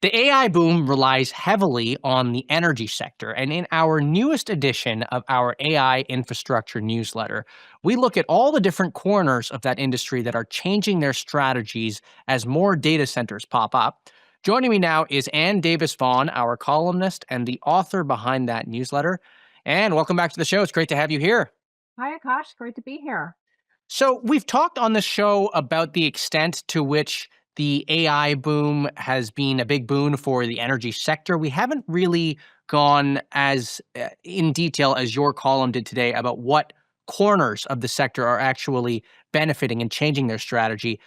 The AI boom relies heavily on the energy sector. And in our newest edition of our AI infrastructure newsletter, we look at all the different corners of that industry that are changing their strategies as more data centers pop up. Joining me now is Ann Davis Vaughan, our columnist and the author behind that newsletter. And welcome back to the show. It's great to have you here. Hi, Akash. Great to be here. So, we've talked on the show about the extent to which the AI boom has been a big boon for the energy sector. We haven't really gone as in detail as your column did today about what corners of the sector are actually benefiting and changing their strategy.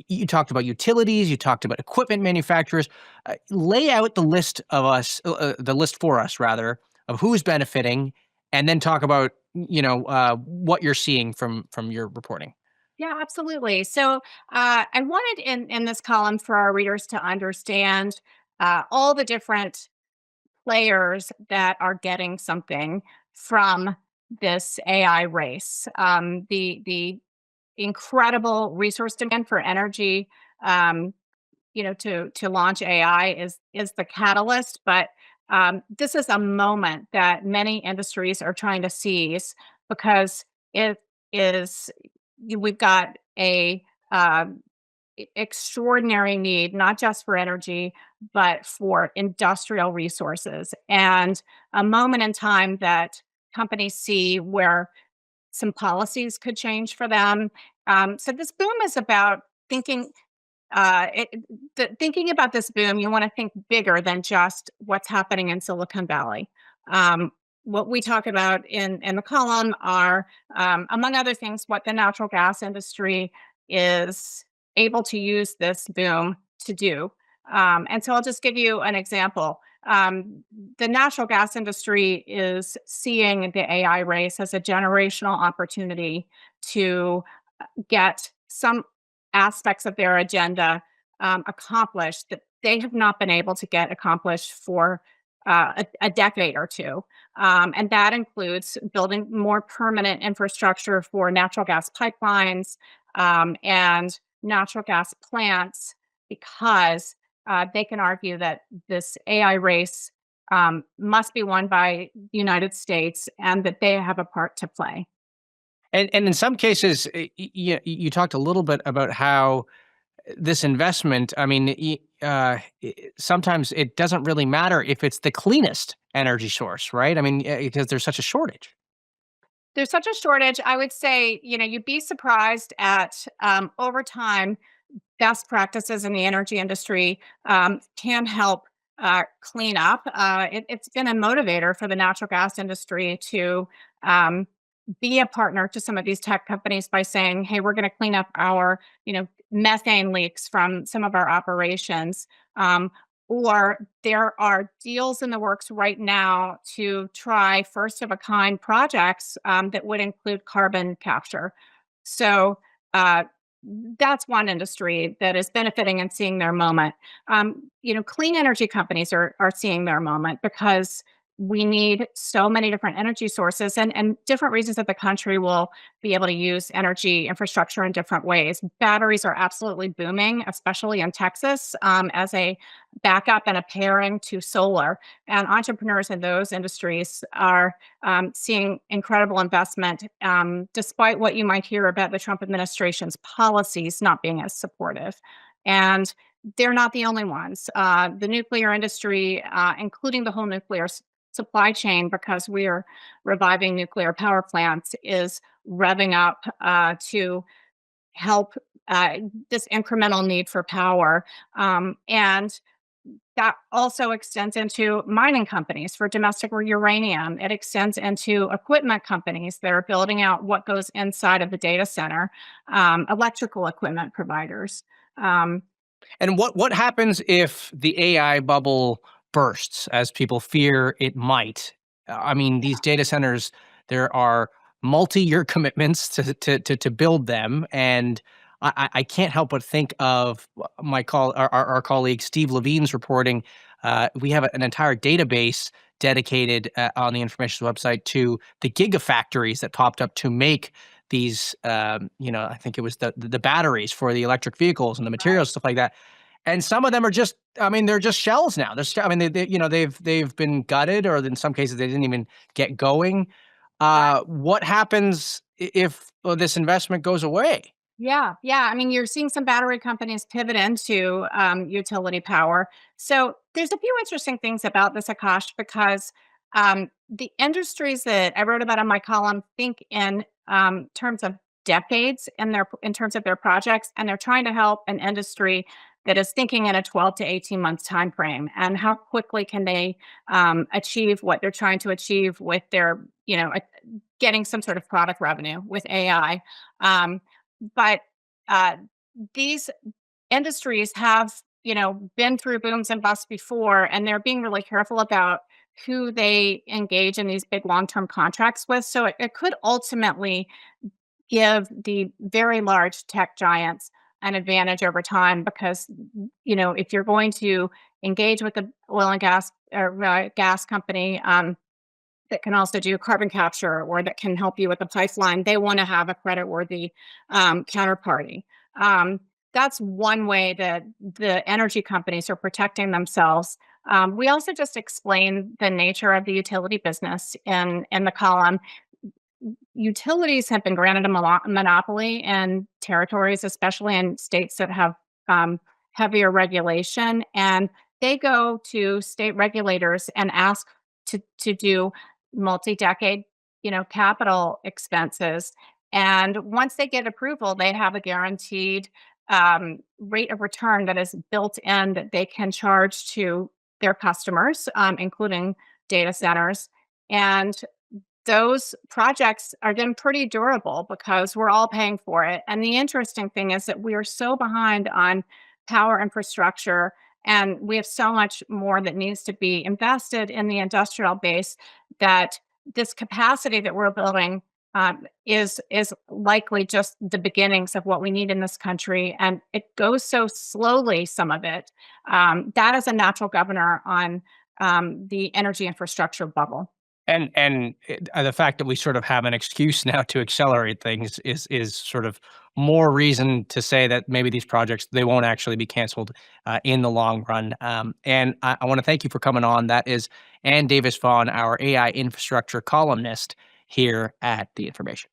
You talked about utilities, you talked about equipment manufacturers. Lay out the list for us rather, of who's benefiting, and then talk about what you're seeing from your reporting. Yeah, absolutely. So I wanted in this column for our readers to understand all the different players that are getting something from this AI race. The incredible resource demand for energy, to launch AI is the catalyst, but this is a moment that many industries are trying to seize because it is we've got a extraordinary need, not just for energy, but for industrial resources, and a moment in time that companies see where some policies could change for them. So this boom is about thinking thinking about this boom, you want to think bigger than just what's happening in Silicon Valley. Um, what we talk about in the column are, among other things, what the natural gas industry is able to use this boom to do. And so I'll just give you an example. The natural gas industry is seeing the AI race as a generational opportunity to get some aspects of their agenda accomplished that they have not been able to get accomplished for a decade or two. And that includes building more permanent infrastructure for natural gas pipelines and natural gas plants, because they can argue that this AI race must be won by the United States and that they have a part to play. And in some cases, you talked a little bit about how this investment. I mean, sometimes it doesn't really matter if it's the cleanest energy source, right? I mean, because there's such a shortage. There's such a shortage. I would say, you'd be surprised at over time, best practices in the energy industry can help clean up. It's been a motivator for the natural gas industry to be a partner to some of these tech companies by saying, "Hey, we're going to clean up our, methane leaks from some of our operations." Or there are deals in the works right now to try first of a kind projects that would include carbon capture. So uh, that's one industry that is benefiting and seeing their moment. Clean energy companies are seeing their moment because we need so many different energy sources, and different regions of the country will be able to use energy infrastructure in different ways. Batteries are absolutely booming, especially in Texas, as a backup and a pairing to solar. And entrepreneurs in those industries are seeing incredible investment, despite what you might hear about the Trump administration's policies not being as supportive. And they're not the only ones. The nuclear industry, including the whole nuclear supply chain, because we are reviving nuclear power plants, is revving up to help this incremental need for power. And that also extends into mining companies for domestic uranium. It extends into equipment companies that are building out what goes inside of the data center, electrical equipment providers. Um, And what happens if the AI bubble bursts, as people fear it might? I mean, these data centers, there are multi-year commitments to build them, and I can't help but think of our colleague Steve Levine's reporting. We have an entire database dedicated on the information website to the gigafactories that popped up to make these. I think it was the batteries for the electric vehicles and the materials, stuff like that. and some of them are just, I mean, they're just shells now. I mean, they've been gutted, or in some cases they didn't even get going. What happens if this investment goes away? Yeah, yeah. I mean, you're seeing some battery companies pivot into utility power. So there's a few interesting things about this, Akash, because the industries that I wrote about in my column think in terms of decades in terms of their projects, and they're trying to help an industry that is thinking in a 12 to 18 months time frame, and how quickly can they achieve what they're trying to achieve with their, getting some sort of product revenue with AI. But uh, these industries have, been through booms and busts before, and they're being really careful about who they engage in these big long-term contracts with. So it could ultimately give the very large tech giants an advantage over time, because if you're going to engage with the oil and gas or gas company, that can also do carbon capture, or that can help you with the pipeline, they want to have a credit-worthy counterparty. Um, that's one way that the energy companies are protecting themselves. We also just explain the nature of the utility business in the column. Utilities have been granted a monopoly in territories, especially in states that have heavier regulation, and they go to state regulators and ask to do multi-decade, capital expenses. And once they get approval, they have a guaranteed rate of return that is built in, that they can charge to their customers, including data centers. And those projects are then pretty durable because we're all paying for it. And the interesting thing is that we are so behind on power infrastructure, and we have so much more that needs to be invested in the industrial base, that this capacity that we're building is likely just the beginnings of what we need in this country. And it goes so slowly, some of it. That is a natural governor on the energy infrastructure bubble. And the fact that we sort of have an excuse now to accelerate things is sort of more reason to say that maybe these projects, they won't actually be canceled in the long run. And I want to thank you for coming on. That is Ann Davis Vaughan, our AI infrastructure columnist here at The Information.